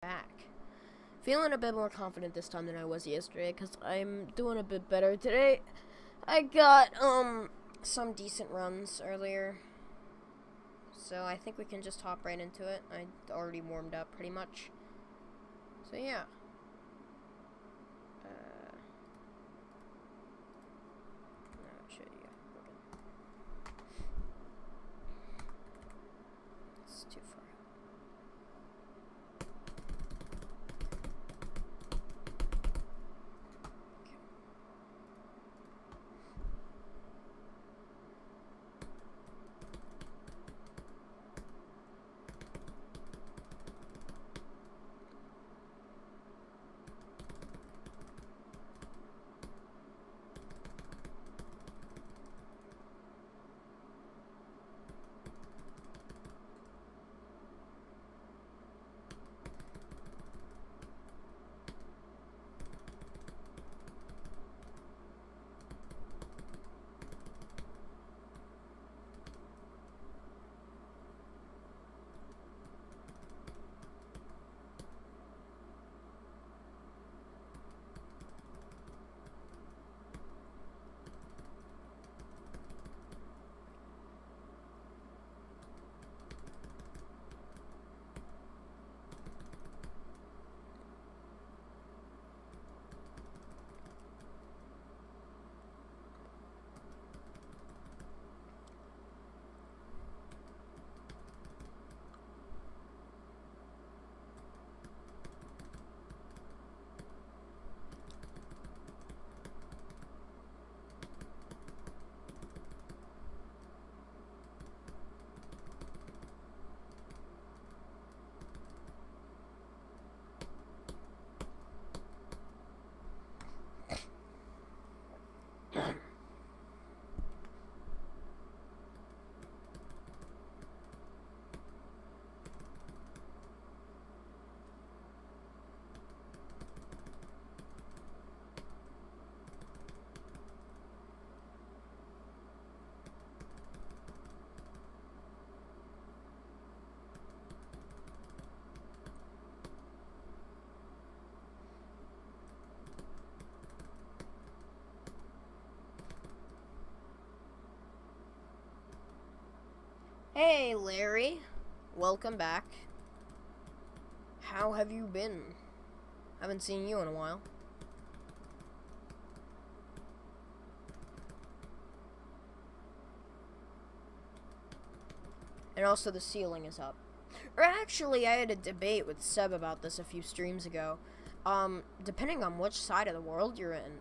back. Feeling a bit more confident this time than I was yesterday, because I'm doing a bit better today. I got, some decent runs earlier. So I think we can just hop right into it. I already warmed up pretty much. So yeah. I'll show you. Okay. It's too far. Hey, Larry. Welcome back. How have you been? Haven't seen you in a while. And also the ceiling is up. Or actually, I had a debate with Seb about this a few streams ago. Depending on which side of the world you're in,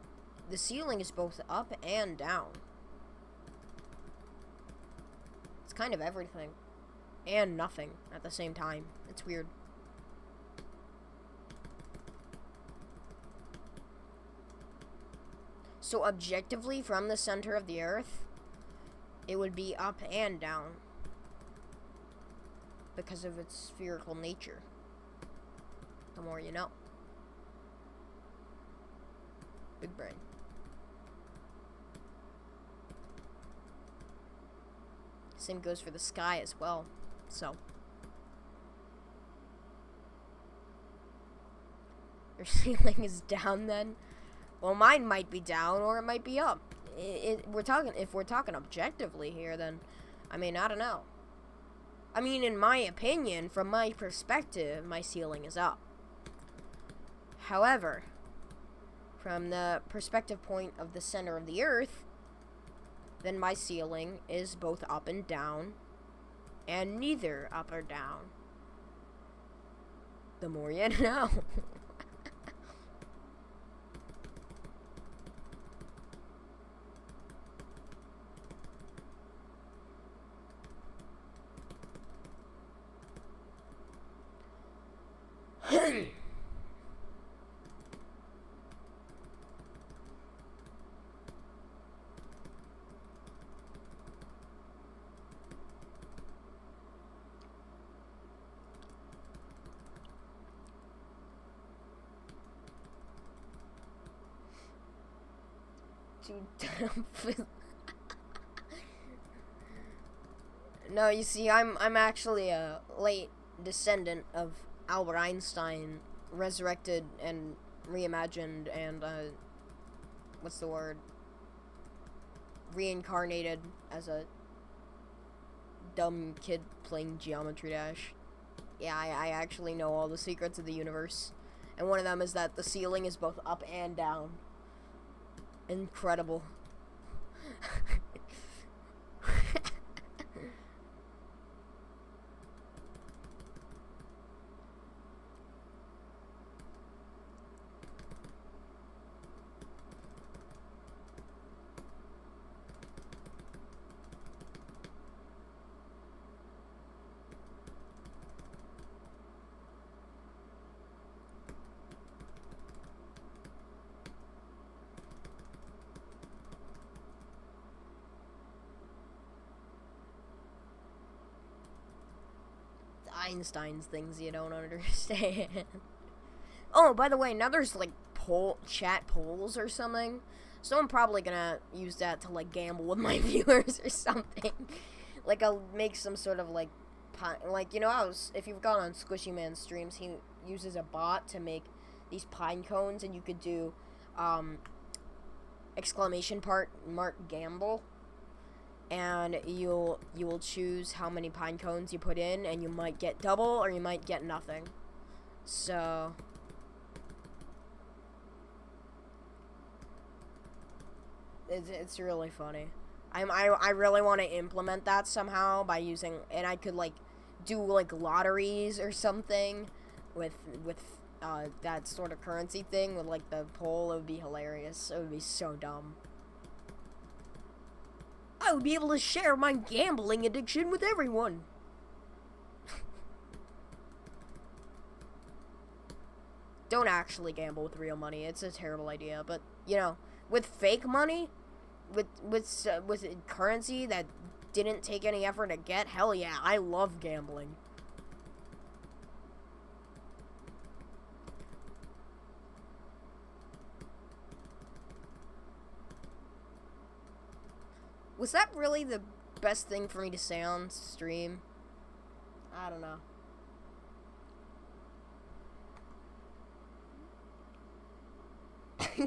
the ceiling is both up and down. It's kind of everything and nothing at the same time. It's weird. So objectively, from the center of the earth, it would be up and down because of its spherical nature. The more you know. Big brain. Same goes for the sky as well. So your ceiling is down then? Well, mine might be down or it might be up. If we're talking objectively here, then I mean, I don't know. I mean, in my opinion, from my perspective, my ceiling is up. However, from the perspective point of the center of the earth, then my ceiling is both up and down, and neither up or down. The more you know. No, you see, I'm actually a late descendant of Albert Einstein resurrected and reimagined and, what's the word? Reincarnated as a dumb kid playing Geometry Dash. Yeah, I actually know all the secrets of the universe. And one of them is that the ceiling is both up and down. Incredible. Einstein's things you don't understand. Oh, by the way, now there's like chat polls or something, so I'm probably gonna use that to like gamble with my viewers or something. Like I'll make some sort of like you know, if you've gone on Squishy Man's streams, he uses a bot to make these pine cones, and you could do exclamation mark gamble. And you will choose how many pine cones you put in, and you might get double or you might get nothing. So it's really funny. I really want to implement that somehow by using, and I could like do like lotteries or something with that sort of currency thing with like the poll. It would be hilarious. It would be so dumb. I would be able to share my gambling addiction with everyone. Don't actually gamble with real money. It's a terrible idea. But, you know, with fake money, with currency that didn't take any effort to get, hell yeah, I love gambling. Was that really the best thing for me to say on stream? I don't know.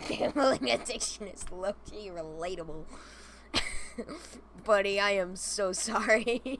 Gambling addiction is low-key relatable. Buddy, I am so sorry.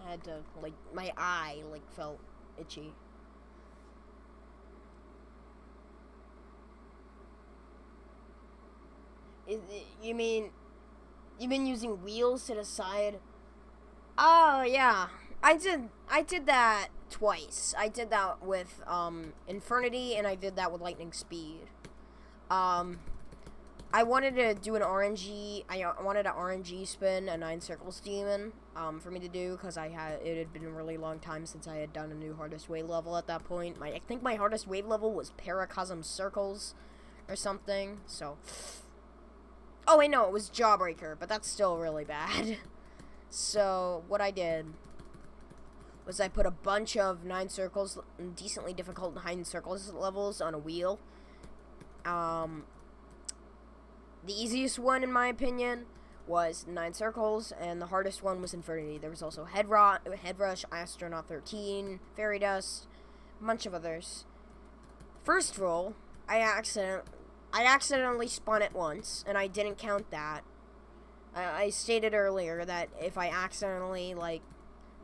I had to, like, my eye, like, felt itchy. You mean, you've been using wheels to decide? Oh, yeah. I did that twice. I did that with, Infernity, and I did that with Lightning Speed. I wanted to do an RNG, I wanted an RNG spin, a 9 Circles Demon, for me to do, because it had been a really long time since I had done a new Hardest Wave level at that point. I think my Hardest Wave level was Paracosm Circles, or something, so... Oh, wait, no, it was Jawbreaker, but that's still really bad. So, what I did was I put a bunch of 9 circles, decently difficult 9 circles levels on a wheel. The easiest one, in my opinion, was 9 circles, and the hardest one was Infernity. There was also Head Rush, Astronaut 13, Fairy Dust, bunch of others. First roll, I accidentally spun it once, and I didn't count that. I stated earlier that if I accidentally, like,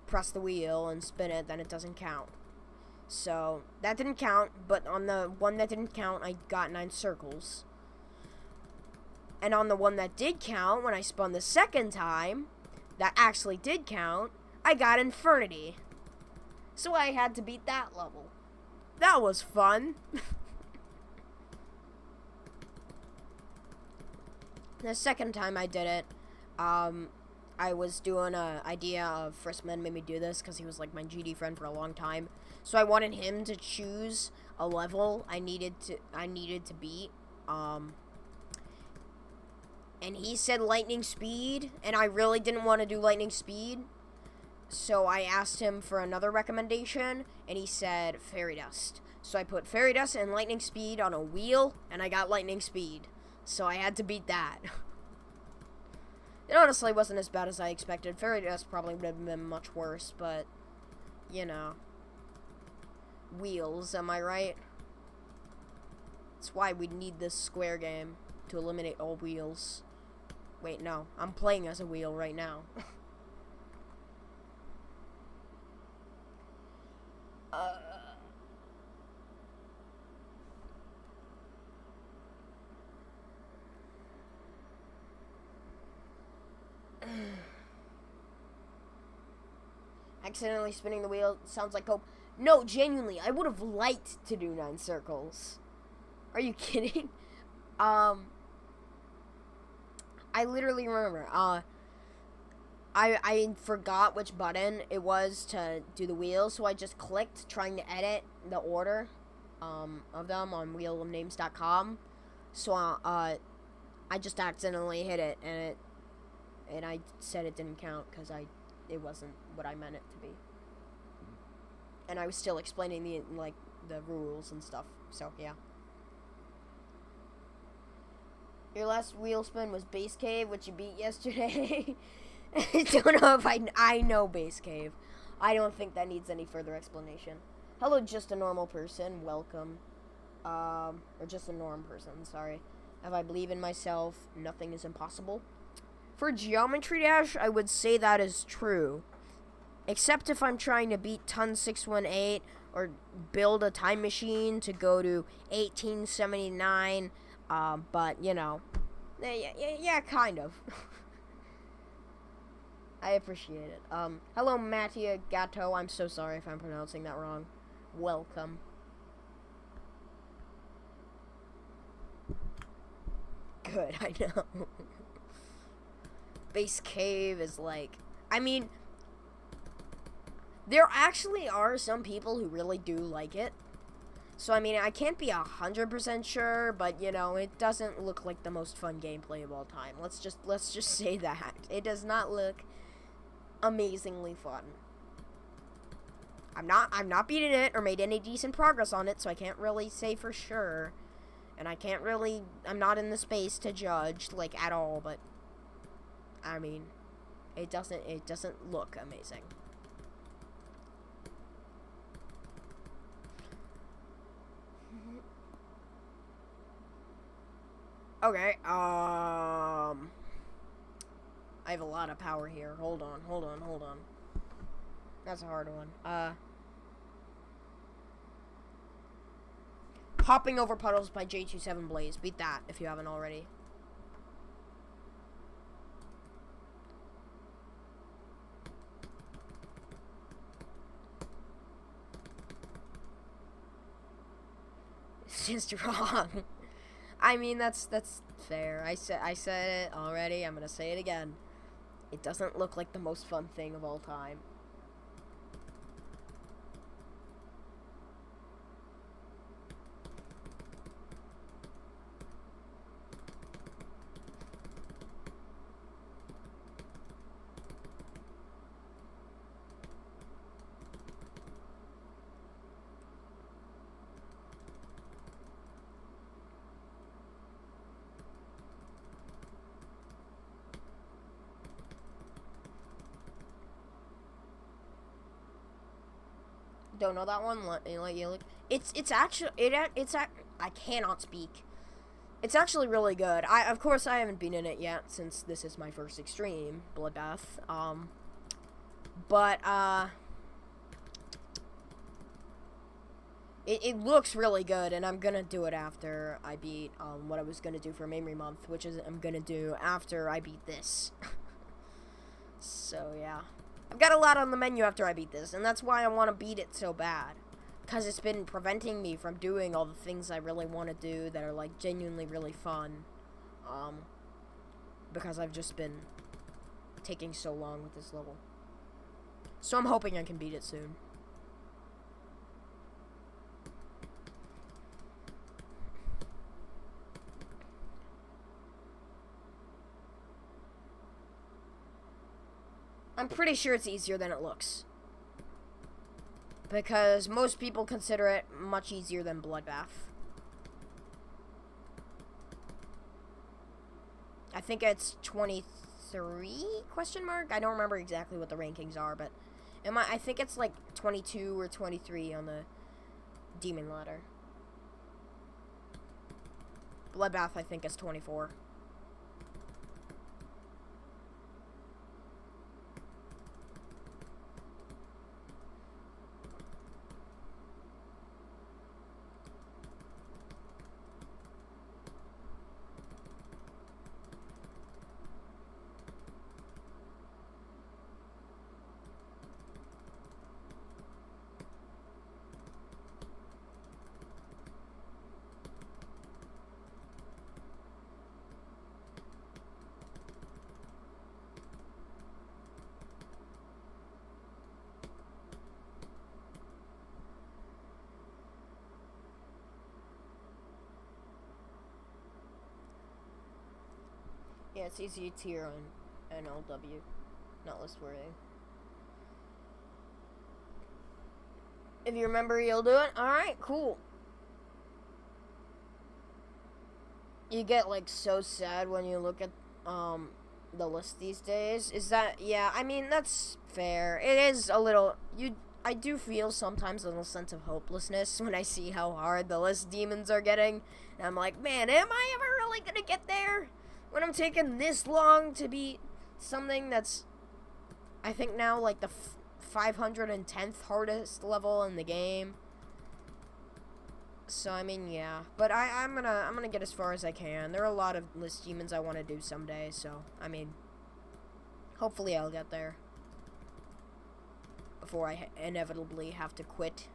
press the wheel and spin it, then it doesn't count. So, that didn't count, but on the one that didn't count, I got 9 circles. And on the one that did count, when I spun the second time, that actually did count, I got Infernity. So I had to beat that level. That was fun. The second time I did it, I was doing a idea of Friskman made me do this because he was like my GD friend for a long time. So I wanted him to choose a level I needed to beat. And he said lightning speed, and I really didn't want to do lightning speed. So I asked him for another recommendation, and he said fairy dust. So I put fairy dust and lightning speed on a wheel, and I got lightning speed. So I had to beat that. It honestly wasn't as bad as I expected. Fairy dust probably would have been much worse, but, you know. Wheels, am I right? That's why we need this square game, to eliminate all wheels. Wait, no. I'm playing as a wheel right now. Accidentally spinning the wheel sounds like hope. No, genuinely, I would have liked to do 9 circles. Are you kidding? I literally remember, I forgot which button it was to do the wheel, so I just clicked trying to edit the order, of them on wheelofnames.com. So, I just accidentally hit it, and I said it didn't count, because it wasn't what I meant it to be. And I was still explaining the rules and stuff, so, yeah. Your last wheel spin was Base Cave, which you beat yesterday. I don't know if I know Base Cave. I don't think that needs any further explanation. Hello, just a normal person. Welcome. Or just a norm person, sorry. If I believe in myself, nothing is impossible. For Geometry Dash, I would say that is true. Except if I'm trying to beat Ton 618 or build a time machine to go to 1879. But, you know. Yeah, kind of. I appreciate it. Hello, Mattia Gatto. I'm so sorry if I'm pronouncing that wrong. Welcome. Good, I know. Base Cave is like... I mean... There actually are some people who really do like it. So, I mean, I can't be 100% sure, but, you know, it doesn't look like the most fun gameplay of all time. Let's just say that. It does not look amazingly fun. I'm not beating it or made any decent progress on it, so I can't really say for sure. And I'm not in the space to judge, like, at all, but, I mean, it doesn't look amazing. Okay, I have a lot of power here. Hold on. That's a hard one. Hopping Over Puddles by J27 Blaze. Beat that if you haven't already. It's just wrong. I mean, that's fair. I said it already. I'm gonna say it again. It doesn't look like the most fun thing of all time. don't know that one. I cannot speak. It's actually really good. Of course, I haven't been in it yet since this is my first extreme, Bloodbath. It looks really good, and I'm gonna do it after I beat, what I was gonna do for Memory Month, which is I'm gonna do after I beat this. So, yeah. I've got a lot on the menu after I beat this, and that's why I want to beat it so bad. Because it's been preventing me from doing all the things I really want to do that are, like, genuinely really fun. Because I've just been taking so long with this level. So I'm hoping I can beat it soon. I'm pretty sure it's easier than it looks. Because most people consider it much easier than Bloodbath. I think it's 23 question mark? I don't remember exactly what the rankings are, but I think it's like 22 or 23 on the demon ladder. Bloodbath I think is 24. Yeah, it's easy tier on NLW, not list worthy. If you remember, you'll do it. Alright, cool. You get, like, so sad when you look at, the list these days. Is that, yeah, I mean, that's fair. It is a little, I do feel sometimes a little sense of hopelessness when I see how hard the list demons are getting. And I'm like, man, am I ever really gonna get there? When I'm taking this long to beat something that's, I think now, like, the 510th hardest level in the game. So, I mean, yeah. But I'm gonna get as far as I can. There are a lot of list demons I want to do someday, so, I mean, hopefully I'll get there. Before I inevitably have to quit.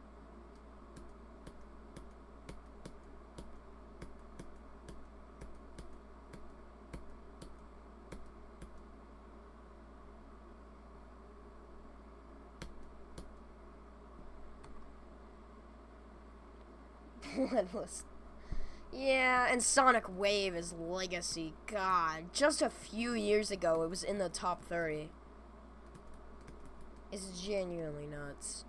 Bloodless. Yeah, and Sonic Wave is legacy. God, just a few years ago it was in the top 30. It's genuinely nuts.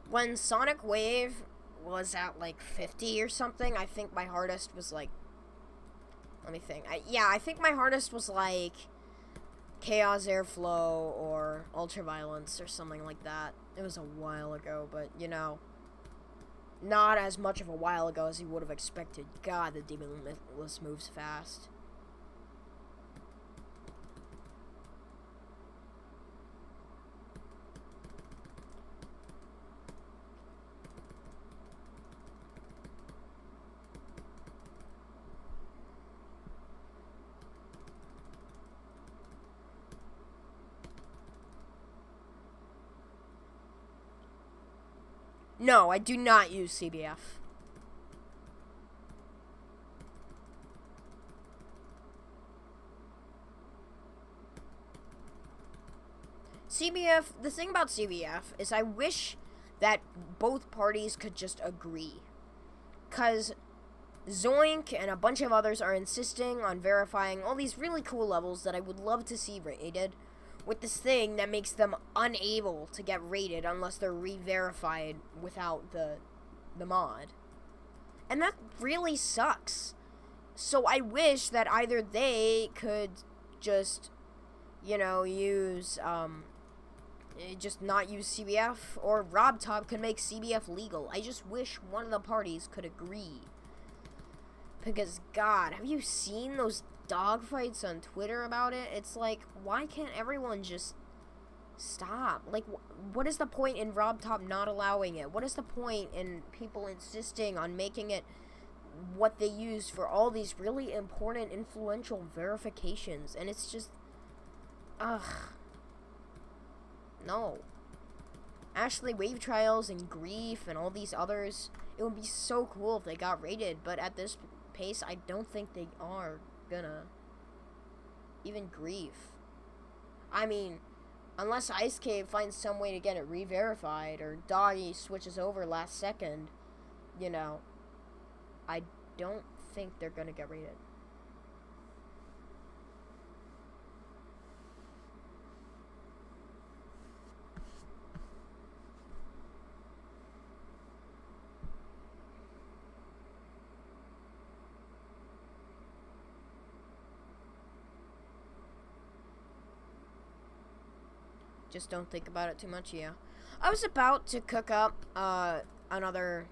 When Sonic Wave was at like 50 or something, I think my hardest was like, let me think. I think my hardest was like Chaos Airflow or Ultraviolence or something like that. It was a while ago, but you know, not as much of a while ago as you would have expected. God, the demon list moves fast. No, I do not use CBF. CBF, the thing about CBF is I wish that both parties could just agree. Because Zoink and a bunch of others are insisting on verifying all these really cool levels that I would love to see rated, with this thing that makes them unable to get rated unless they're re-verified without the mod. And that really sucks. So I wish that either they could just, use, just not use CBF, or RobTop could make CBF legal. I just wish one of the parties could agree. Because, God, have you seen those dogfights on Twitter about it? It's like, why can't everyone just stop? Like, what is the point in RobTop not allowing it? What is the point in people insisting on making it what they use for all these really important, influential verifications? And it's just, no. Actually, Wave Trials and Grief and all these others, it would be so cool if they got rated, but at this pace, I don't think they are gonna. Even Grief. I mean, unless Ice Cave finds some way to get it re-verified, or Doggy switches over last second, I don't think they're gonna get rated. Just don't think about it too much, yeah. I was about to cook up another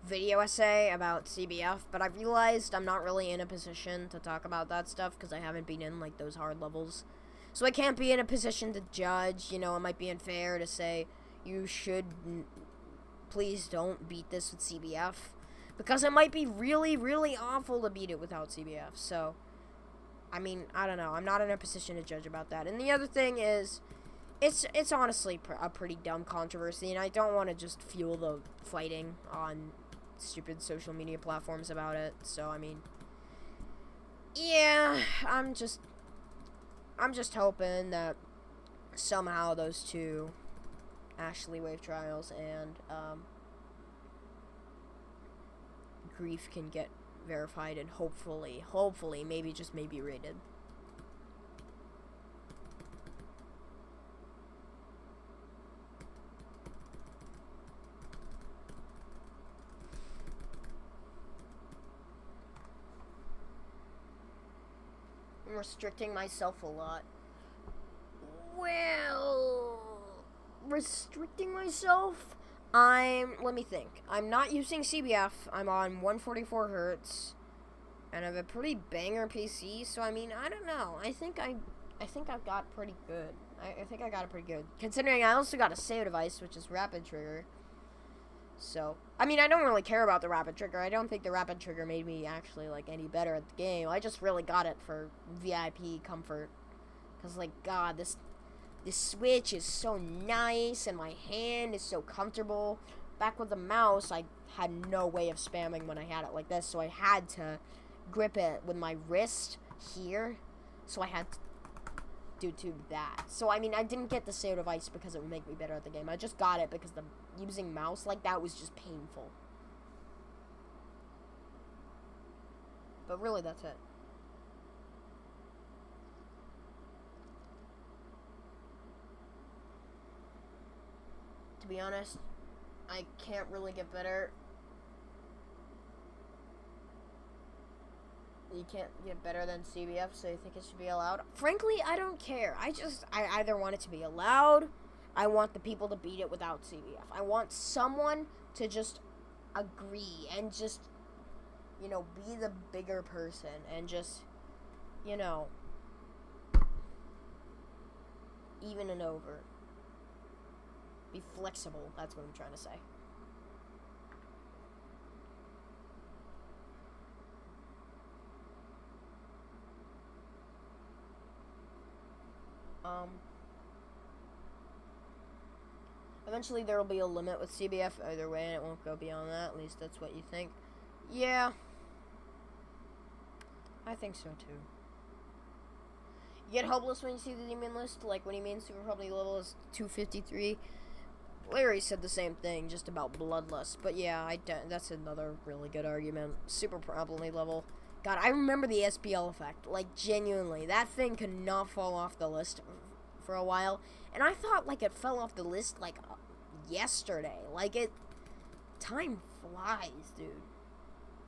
video essay about CBF, but I realized I'm not really in a position to talk about that stuff because I haven't been in, like, those hard levels. So I can't be in a position to judge, it might be unfair to say, you should, please don't beat this with CBF, because it might be really, really awful to beat it without CBF, so, I mean, I don't know, I'm not in a position to judge about that. And the other thing is, it's honestly a pretty dumb controversy, and I don't want to just fuel the fighting on stupid social media platforms about it. So I mean, yeah, I'm just hoping that somehow those two, Ashley Wave Trials and Grief, can get verified and hopefully, maybe just maybe rated. Restricting myself a lot. Well, restricting myself, let me think. I'm not using CBF. I'm on 144 hertz, and I have a pretty banger PC. So I mean, I don't know. I think I've got pretty good. I think I got it pretty good, considering I also got a save device, which is rapid trigger. So, I mean, I don't really care about the rapid trigger. I don't think the rapid trigger made me actually, like, any better at the game. I just really got it for VIP comfort. Because, like, God, this Switch is so nice, and my hand is so comfortable. Back with the mouse, I had no way of spamming when I had it like this, so I had to grip it with my wrist here. So I had to do that. So, I mean, I didn't get the save device because it would make me better at the game. I just got it because using mouse like that was just painful. But really, that's it. To be honest, I can't really get better. You can't get better than CBF, so you think it should be allowed? Frankly, I don't care. I either want it to be allowed, I want the people to beat it without CBF. I want someone to just agree and just, be the bigger person and just, even and over. Be flexible, that's what I'm trying to say. Eventually there will be a limit with CBF either way, and it won't go beyond that. At least that's what you think. Yeah. I think so too. You get hopeless when you see the demon list, like when he means super probably level is 253. Larry said the same thing, just about bloodlust. But yeah, that's another really good argument. Super probably level. God, I remember the SPL effect. Like, genuinely, that thing could not fall off the list for a while. And I thought, like, it fell off the list, like, yesterday. Like, time flies, dude.